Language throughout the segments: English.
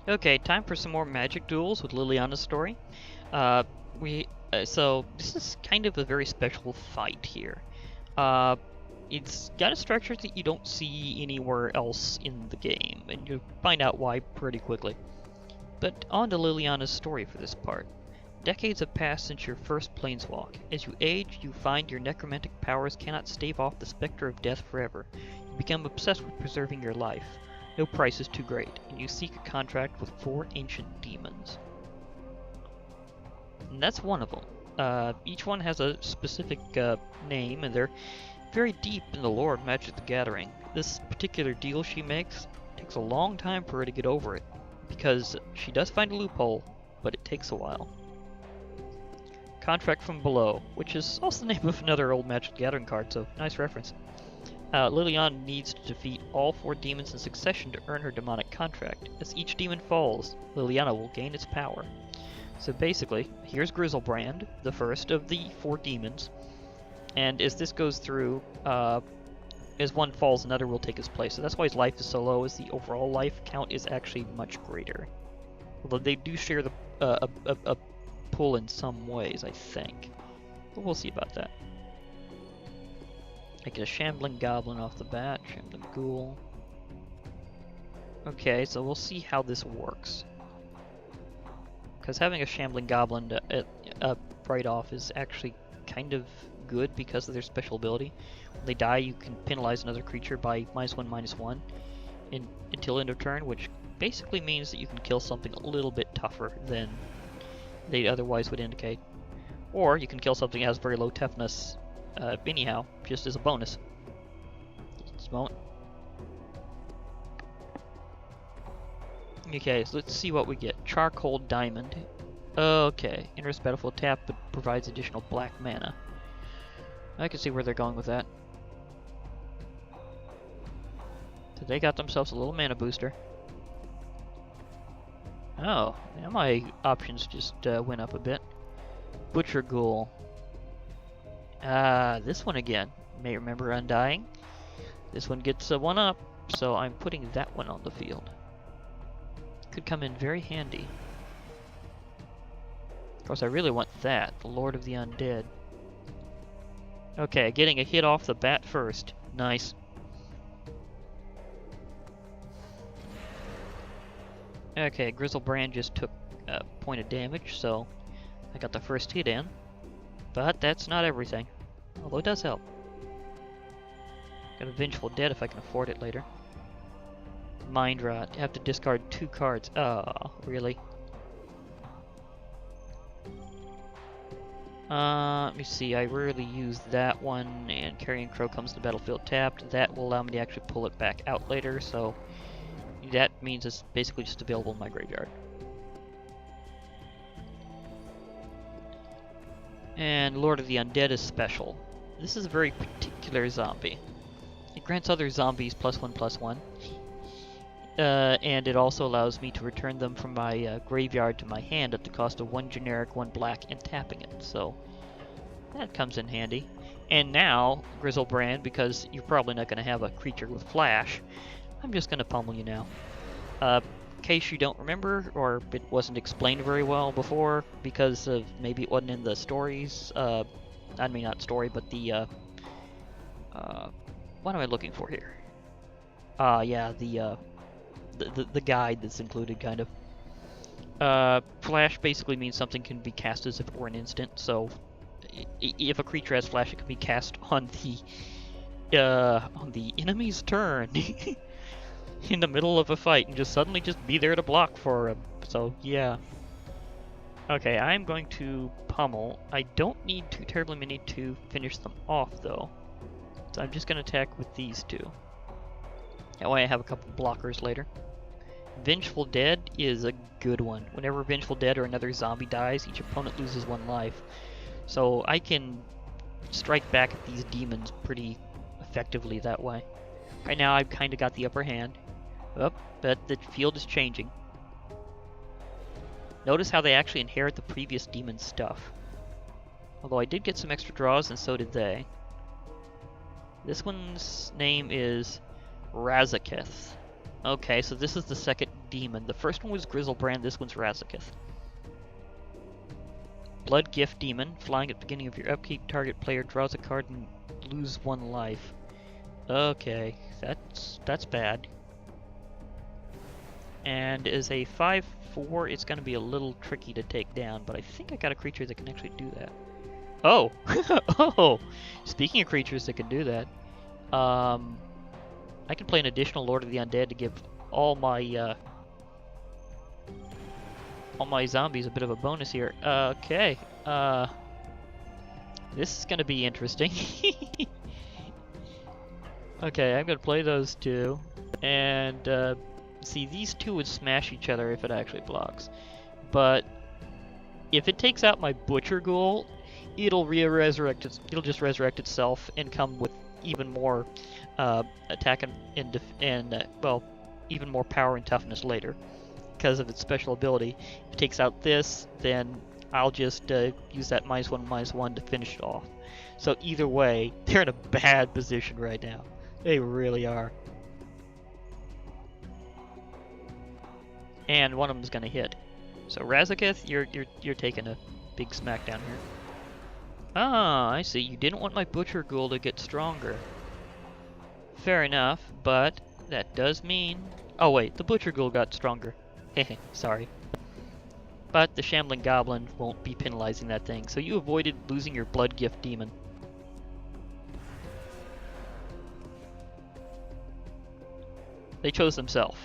Okay, time for some more Magic Duels with Liliana's story. Uh, so this is kind of a very special fight here. Uh, it's got a structure that you don't see anywhere else in the game, and you'll find out why pretty quickly. But on to Liliana's story for this part. Decades have passed since your first planeswalk. As you age, you find your necromantic powers cannot stave off the specter of death forever. You become obsessed with preserving your life. No price is too great, and you seek a contract with 4 ancient demons. And that's one of them. Each one has a specific name, and they're very deep in the lore of Magic the Gathering. This particular deal she makes takes a long time for her to get over it, because she does find a loophole, but it takes a while. Contract from Below, which is also the name of another old Magic the Gathering card, so nice reference. Liliana needs to defeat all 4 demons in succession to earn her demonic contract. As each demon falls, Liliana will gain its power. So basically, here's Grizzlebrand, the first of the 4 demons, and as this goes through, as one falls, another will take his place. So that's why his life is so low, as the overall life count is actually much greater. Although they do share the a pull in some ways, I think. But we'll see about that. I get a Shambling Goblin off the bat, Shambling Ghoul. Okay, so we'll see how this works. Because having a Shambling Goblin right off is actually kind of good because of their special ability. When they die, you can penalize another creature by -1/-1 until end of turn, which basically means that you can kill something a little bit tougher than they otherwise would indicate. Or you can kill something that has very low toughness anyhow, just as a bonus. Just a moment. Okay, so let's see what we get. Charcoal Diamond. Okay, enters battlefield tap, but provides additional black mana. I can see where they're going with that. So they got themselves a little mana booster. Oh, now my options just went up a bit. Butcher Ghoul. This one again. May remember Undying. This one gets a 1-up, so I'm putting that one on the field. Could come in very handy. Of course, I really want that, the Lord of the Undead. Okay, getting a hit off the bat first. Nice. Okay, Grizzlebrand just took a point of damage, so I got the first hit in. But that's not everything, although it does help. Got a Vengeful Dead if I can afford it later. Mind Rot, have to discard 2 cards. Oh, really? Let me see, I rarely use that one, and Carrion Crow comes to the battlefield tapped. That will allow me to actually pull it back out later, so that means it's basically just available in my graveyard. And Lord of the Undead is special. This is a very particular zombie. It grants other zombies +1/+1. And it also allows me to return them from my graveyard to my hand at the cost of 1 generic, 1 black, and tapping it. So that comes in handy. And now, Grizzlebrand, because you're probably not going to have a creature with flash, I'm just going to pummel you now. In case you don't remember, or it wasn't explained very well before, because of maybe it wasn't in the stories, I mean not story, but the, what am I looking for here? Yeah, the guide that's included, kind of. Flash basically means something can be cast as if it were an instant, so if a creature has flash, it can be cast on the enemy's turn. In the middle of a fight and just suddenly just be there to block for him. So, yeah. Okay, I'm going to pummel. I don't need too terribly many to finish them off, though. So I'm just going to attack with these 2. That way I have a couple blockers later. Vengeful Dead is a good one. Whenever Vengeful Dead or another zombie dies, each opponent loses 1 life. So I can strike back at these demons pretty effectively that way. Right now I've kind of got the upper hand. Oh, but the field is changing. Notice how they actually inherit the previous demon's stuff. Although I did get some extra draws, and so did they. This one's name is Razaketh. Okay, so this is the second Demon. The first one was Grizzlebrand, this one's Razaketh. Blood Gift Demon. Flying at the beginning of your upkeep, target player draws a card and lose 1 life. Okay, that's bad. And as a 5/4, it's going to be a little tricky to take down, but I think I got a creature that can actually do that. Oh! Oh! Speaking of creatures that can do that, I can play an additional Lord of the Undead to give all my zombies a bit of a bonus here. Okay, this is going to be interesting. Okay, I'm going to play those 2, and see, these 2 would smash each other if it actually blocks. But if it takes out my Butcher Ghoul, it'll just resurrect itself and come with even more attack and well, even more power and toughness later because of its special ability. If it takes out this, then I'll just use that -1/-1 to finish it off. So either way, they're in a bad position right now. They really are. And one of them is going to hit. So Razaketh, you're taking a big smackdown here. Ah, I see. You didn't want my Butcher Ghoul to get stronger. Fair enough, but that does mean... Oh wait, the Butcher Ghoul got stronger. Hehe, sorry. But the Shambling Goblin won't be penalizing that thing, so you avoided losing your Blood Gift Demon. They chose themselves.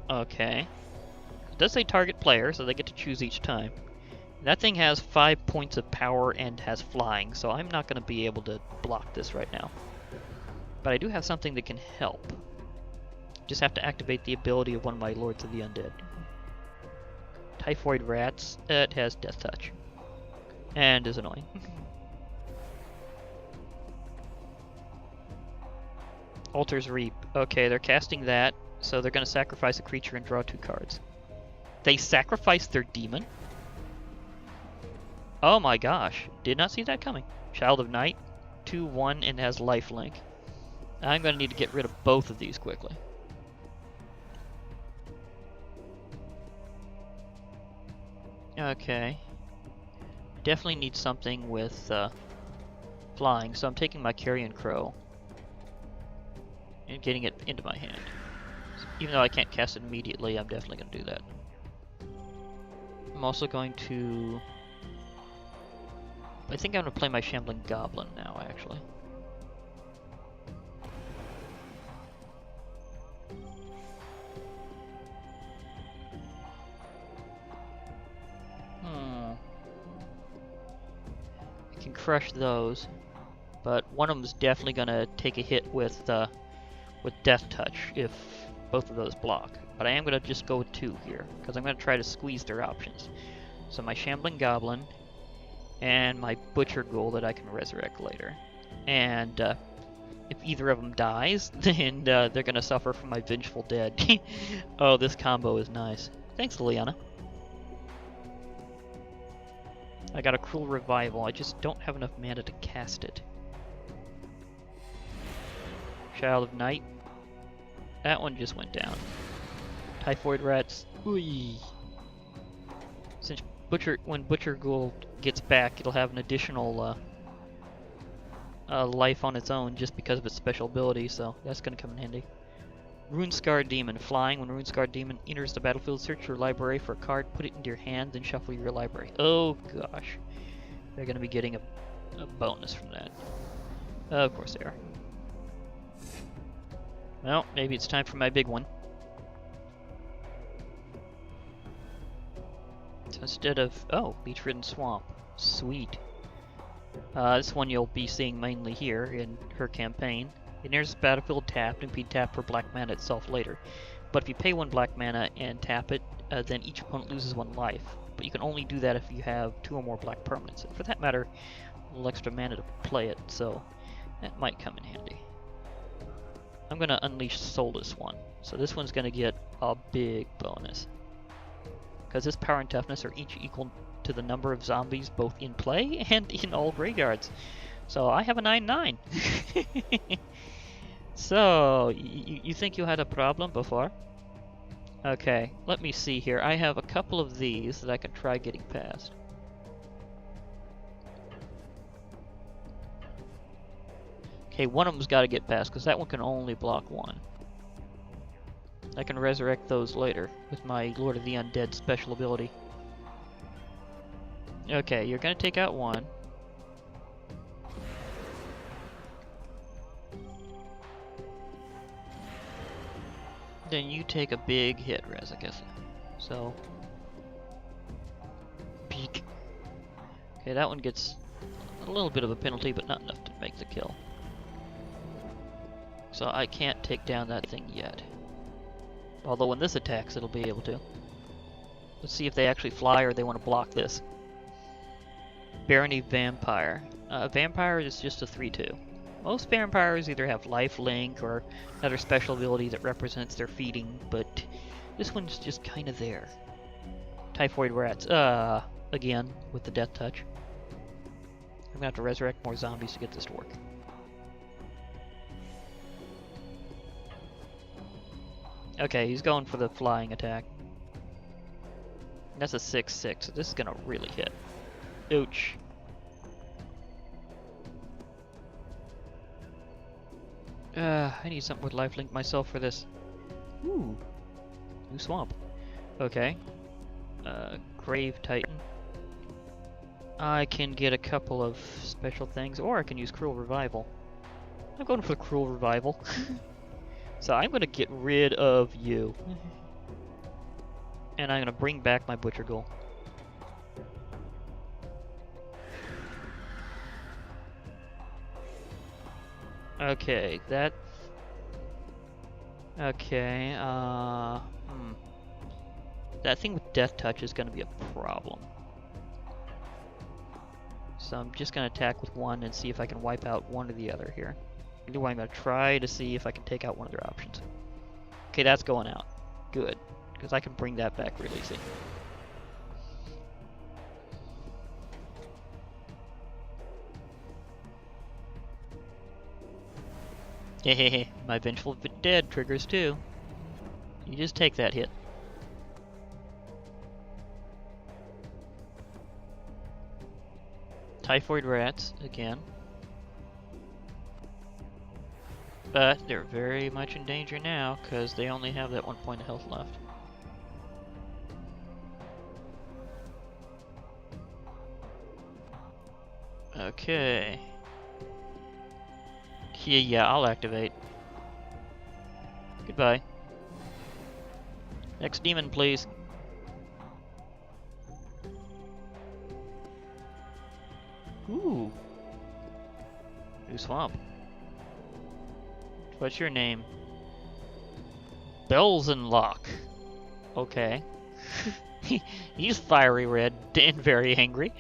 Okay. It does say target player, so they get to choose each time. That thing has 5 points of power and has flying, so I'm not going to be able to block this right now. But I do have something that can help. Just have to activate the ability of one of my Lords of the Undead. Typhoid Rats. It has Death Touch. And is annoying. Altar's Reap. Okay, they're casting that, so they're going to sacrifice a creature and draw 2 cards. They sacrificed their demon? Oh my gosh, did not see that coming. Child of Night, 2/1 and has lifelink. I'm going to need to get rid of both of these quickly. Okay. Definitely need something with flying, so I'm taking my Carrion Crow and getting it into my hand. So even though I can't cast it immediately, I'm definitely going to do that. I'm also going to... I think I'm going to play my Shambling Goblin now, actually. I can crush those, but one of them is definitely going to take a hit with Death Touch if both of those block. But I am going to just go with 2 here, because I'm going to try to squeeze their options. So my Shambling Goblin and my Butcher Ghoul that I can resurrect later. And if either of them dies, then they're going to suffer from my Vengeful Dead. Oh, this combo is nice. Thanks, Liliana. I got a Cruel Revival, I just don't have enough mana to cast it. Child of Night. That one just went down. Typhoid Rats. Ooh. Since when Butcher Ghoul gets back, it'll have an additional life on its own just because of its special ability, so that's going to come in handy. Rune-Scarred Demon. Flying. When Rune-Scarred Demon enters the battlefield, search your library for a card, put it into your hand, then shuffle your library. Oh gosh. They're going to be getting a bonus from that. Of course they are. Well, maybe it's time for my big one. So instead of... Oh, Leech-Ridden Swamp. Sweet. This one you'll be seeing mainly here in her campaign. It enters the battlefield tapped and can be tapped for black mana itself later. But if you pay 1 black mana and tap it, then each opponent loses 1 life. But you can only do that if you have 2 or more black permanents. And for that matter, a little extra mana to play it, so that might come in handy. I'm going to unleash Soulless one. So this one's going to get a big bonus. Because this power and toughness are each equal to the number of zombies both in play and in all graveyards. So I have a 9/9. So, you think you had a problem before? Okay, let me see here. I have a couple of these that I can try getting past. Okay, one of them's got to get past, because that one can only block one. I can resurrect those later with my Lord of the Undead special ability. Okay, you're going to take out one. Then you take a big hit, Rez, I guess. So... Peek. Okay, that one gets a little bit of a penalty, but not enough to make the kill. So I can't take down that thing yet. Although when this attacks, it'll be able to. Let's see if they actually fly or they want to block this. Barony Vampire. Vampire is just a 3/2. Most vampires either have life link or another special ability that represents their feeding, but this one's just kind of there. Typhoid Rats. Again, with the Death Touch. I'm gonna have to resurrect more zombies to get this to work. Okay, he's going for the flying attack. That's a 6/6, so this is gonna really hit. Ouch. I need something with lifelink myself for this. Ooh. New swamp. Okay. Grave Titan. I can get a couple of special things, or I can use Cruel Revival. I'm going for the Cruel Revival. So I'm gonna get rid of you. And I'm gonna bring back my Butcher Ghoul. Okay, that... Okay, That thing with Death Touch is gonna be a problem. So I'm just gonna attack with one and see if I can wipe out one or the other here. Either way, I'm gonna try to see if I can take out one of their options. Okay, that's going out. Good, because I can bring that back really easy. Hehehe, my Vengeful Dead triggers too. You just take that hit. Typhoid Rats, again. But they're very much in danger now, because they only have that 1 point of health left. Okay. Yeah, I'll activate. Goodbye. Next demon, please. Ooh. New swamp. What's your name? Belzenlock. Okay. He's fiery red and very angry.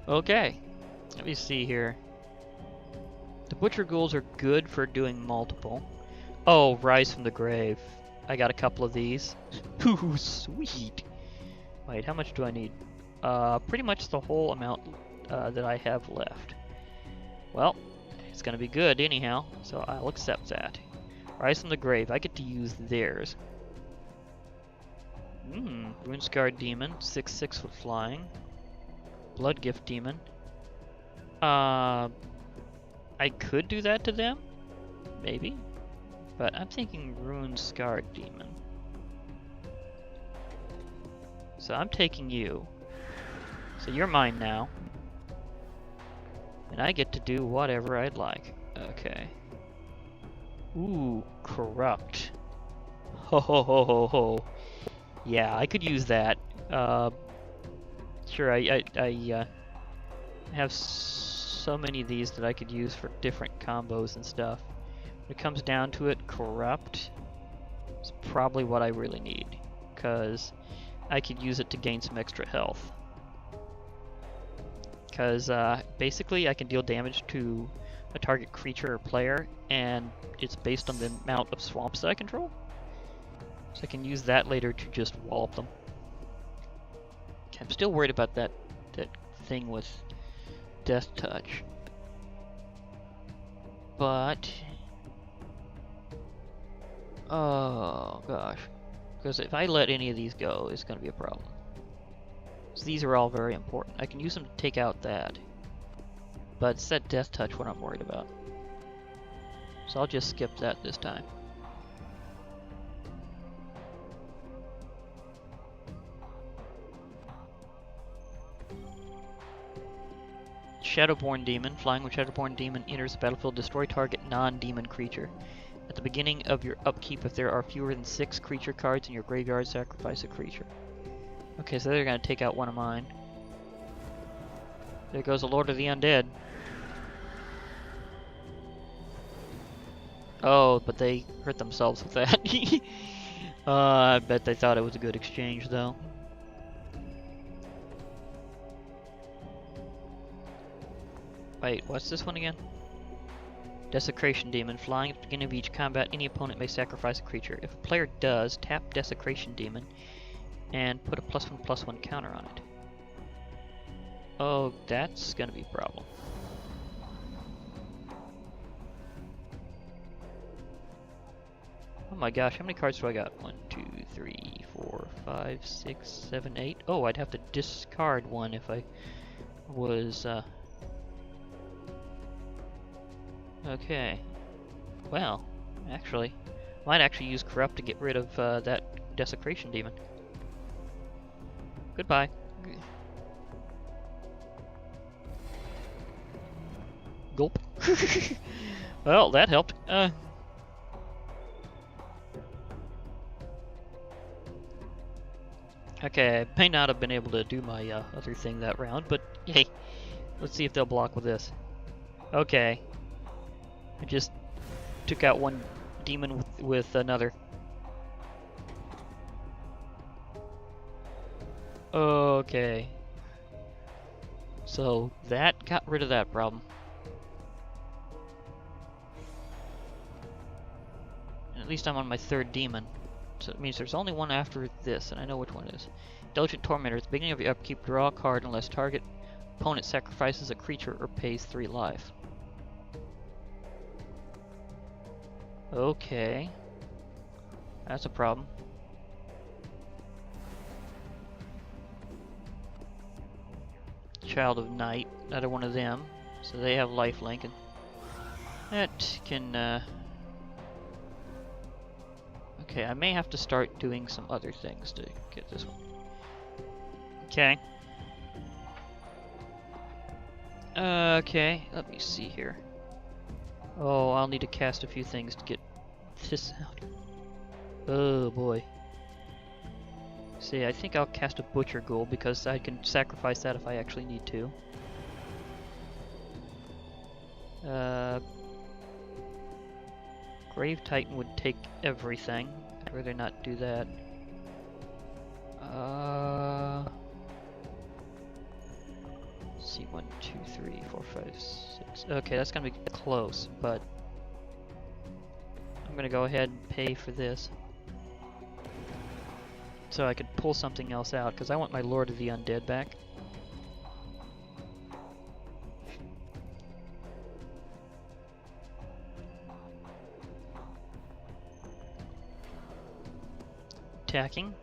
Okay. Let me see here. The Butcher Ghouls are good for doing multiple. Oh, Rise from the Grave. I got a couple of these. Ooh, sweet. Wait, how much do I need? Pretty much the whole amount that I have left. Well, it's gonna be good anyhow, so I'll accept that. Rise from the Grave, I get to use theirs. Rune Scarred Demon, 6/6 with flying. Blood Gift Demon. I could do that to them, maybe, but I'm thinking Rune Scarred Demon. So I'm taking you. So you're mine now. And I get to do whatever I'd like. Okay. Ooh, Corrupt. Ho ho ho ho ho. Yeah, I could use that. Sure, I have so many of these that I could use for different combos and stuff. When it comes down to it, Corrupt is probably what I really need, because I could use it to gain some extra health. Because basically I can deal damage to a target creature or player, and it's based on the amount of swamps that I control. So I can use that later to just wallop them. Okay, I'm still worried about that thing with Death Touch. But... oh gosh. Because if I let any of these go, it's going to be a problem. So these are all very important. I can use them to take out that. But it's that death touch what I'm worried about. So I'll just skip that this time. Shadowborn Demon. Flying with Shadowborn Demon enters the battlefield. Destroy target non-demon creature. At the beginning of your upkeep, if there are fewer than 6 creature cards in your graveyard, sacrifice a creature. Okay, so they're going to take out one of mine. There goes the Lord of the Undead. Oh, but they hurt themselves with that. I bet they thought it was a good exchange, though. Wait, what's this one again? Desecration Demon. Flying at the beginning of each combat, any opponent may sacrifice a creature. If a player does, tap Desecration Demon and put a +1/+1 counter on it. Oh, that's gonna be a problem. Oh my gosh, how many cards do I got? 1, 2, 3, 4, 5, 6, 7, 8. Oh, I'd have to discard one if I was, Okay. Well, actually, might actually use Corrupt to get rid of that Desecration Demon. Goodbye. Gulp. Well, that helped. Okay, I may not have been able to do my other thing that round, but hey, let's see if they'll block with this. Okay. I just took out one demon with another. Okay. So that got rid of that problem. And at least I'm on my 3rd demon. So it means there's only one after this, and I know which one it is. Indulgent Tormentor. At the beginning of your upkeep, draw a card unless target opponent sacrifices a creature or pays 3 life. Okay. That's a problem. Child of Night, another one of them. So they have lifelink, and that can, Okay, I may have to start doing some other things to get this one. Okay. Okay, let me see here. Oh, I'll need to cast a few things to get this out. Oh boy. See, I think I'll cast a Butcher Ghoul because I can sacrifice that if I actually need to. Grave Titan would take everything. I'd rather not do that. Let's see, 1, 2, 3, 4, 5, 6. Okay, that's gonna be close, but I'm gonna go ahead and pay for this. So I could pull something else out, because I want my Lord of the Undead back. Attacking.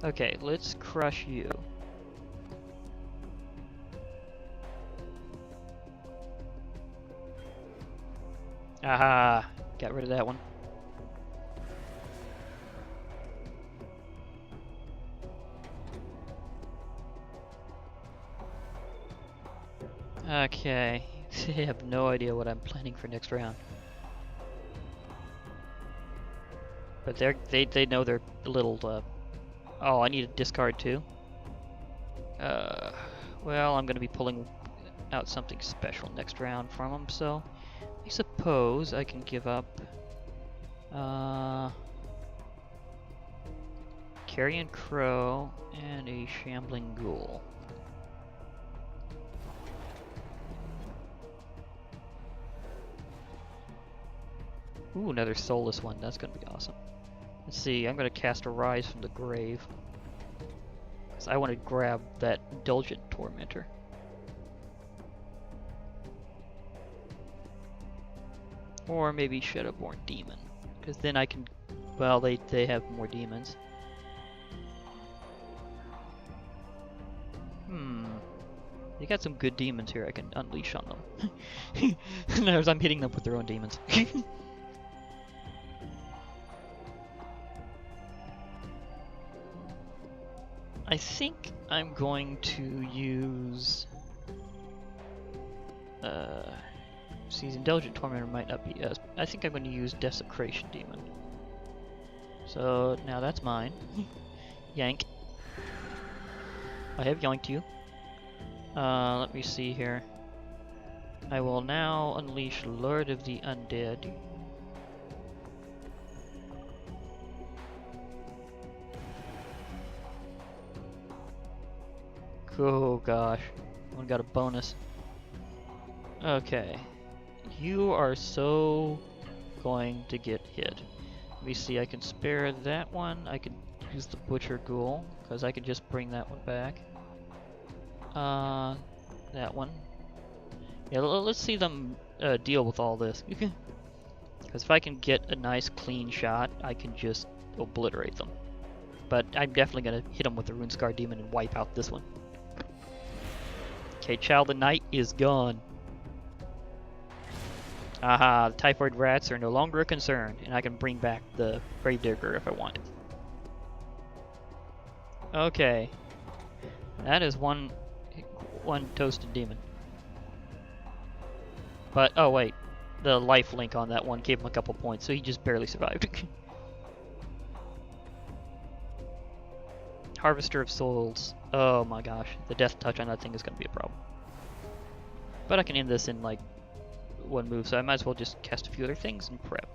Okay, let's crush you. Aha! Got rid of that one. Okay, I have no idea what I'm planning for next round. But they know they're a little, oh, I need a discard too? Well, I'm gonna be pulling out something special next round from them, so I suppose I can give up, Carrion Crow and a Shambling Ghoul. Ooh, another soulless one. That's gonna be awesome. Let's see, I'm gonna cast a Rise from the Grave. Because I want to grab that Indulgent Tormentor. Or maybe Shadowborn Demon. Because then I can... Well, they have more demons. They got some good demons here I can unleash on them. As I'm hitting them with their own demons. I think I'm going to use... see, Indulgent Tormentor might not be... I think I'm going to use Desecration Demon. So, now that's mine. Yank. I have yanked you. Let me see here. I will now unleash Lord of the Undead. Oh gosh, one got a bonus. Okay, you are so going to get hit. Let me see, I can spare that one. I could use the Butcher Ghoul, because I could just bring that one back. That one. Yeah, let's see them deal with all this. Because if I can get a nice clean shot, I can just obliterate them. But I'm definitely going to hit them with the Rune Scar Demon and wipe out this one. Okay, Child of Night is gone. Aha, the Typhoid Rats are no longer a concern, and I can bring back the Gravedigger if I want. Okay. That is one toasted demon. But, oh wait, the life link on that one gave him a couple points, so he just barely survived. Harvester of Souls. Oh my gosh, the death touch on that thing is going to be a problem. But I can end this in like one move, so I might as well just cast a few other things and prep.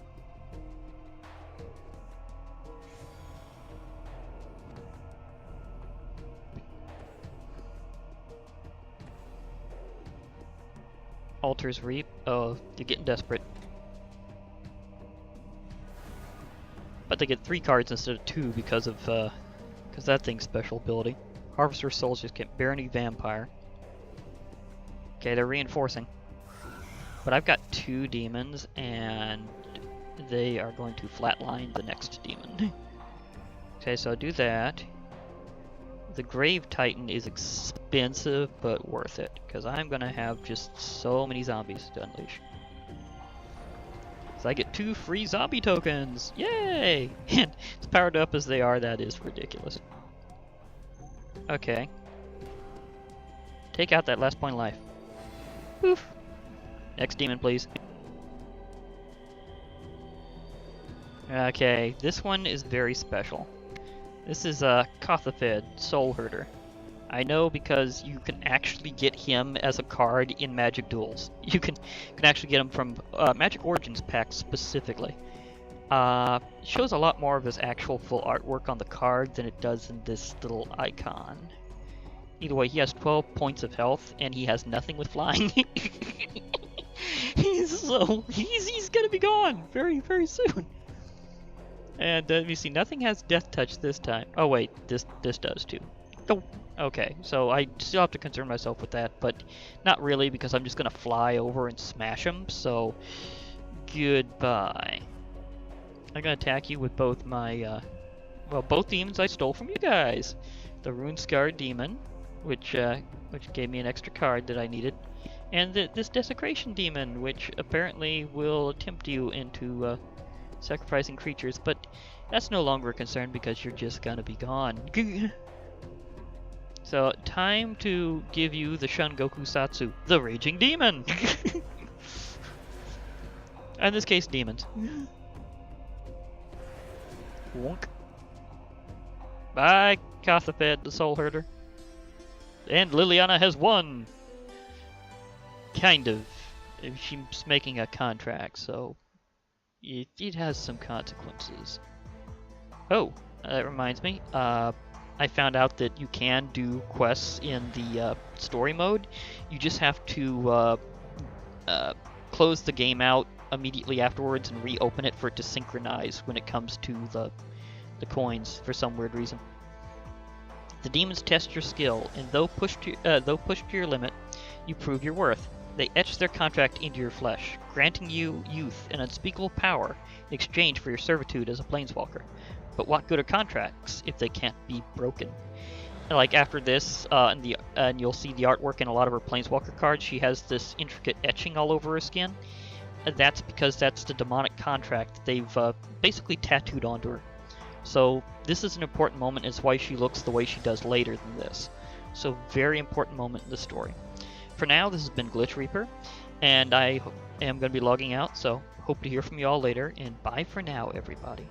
Altar's Reap. Oh, you're getting desperate. But they get 3 cards instead of 2 because that thing's special ability. Harvester of Souls just get Barony Vampire. Okay, they're reinforcing. But I've got 2 demons, and they are going to flatline the next demon. Okay, so I'll do that. The Grave Titan is expensive, but worth it, because I'm going to have just so many zombies to unleash. So I get 2 free zombie tokens! Yay! And as powered up as they are, that is ridiculous. Okay. Take out that last point of life. Oof. Next demon, please. Okay, this one is very special. This is a Kothafed, Soul Herder. I know because you can actually get him as a card in Magic Duels. You can actually get him from Magic Origins pack specifically. It shows a lot more of his actual full artwork on the card than it does in this little icon. Either way, he has 12 points of health, and he has nothing with flying. He's gonna be gone very, very soon. And you see, nothing has Death Touch this time. Oh wait, this does too. Oh, okay, so I still have to concern myself with that, but not really, because I'm just gonna fly over and smash him. So goodbye. I'm gonna attack you with both my both demons I stole from you guys. The Rune Scar Demon, which gave me an extra card that I needed, and this Desecration Demon, which apparently will tempt you into sacrificing creatures, but that's no longer a concern because you're just gonna be gone. So, time to give you the Shungoku Satsu, the Raging Demon! In this case, demons. Wonk. Bye, Kothafed, the Soul Herder. And Liliana has won! Kind of. She's making a contract, so it has some consequences. Oh, that reminds me. I found out that you can do quests in the story mode. You just have to close the game out immediately afterwards and reopen it for it to synchronize when it comes to the coins for some weird reason. The demons test your skill, and though pushed to your limit, you prove your worth. They etch their contract into your flesh, granting you youth and unspeakable power in exchange for your servitude as a planeswalker. But what good are contracts if they can't be broken? And like after this, and you'll see the artwork in a lot of her planeswalker cards, she has this intricate etching all over her skin. And that's because that's the demonic contract that they've basically tattooed onto her. So this is an important moment, is why she looks the way she does later than this. So very important moment in the story. For now, this has been Glitch Reaper, and I am going to be logging out, so hope to hear from you all later, and bye for now, everybody.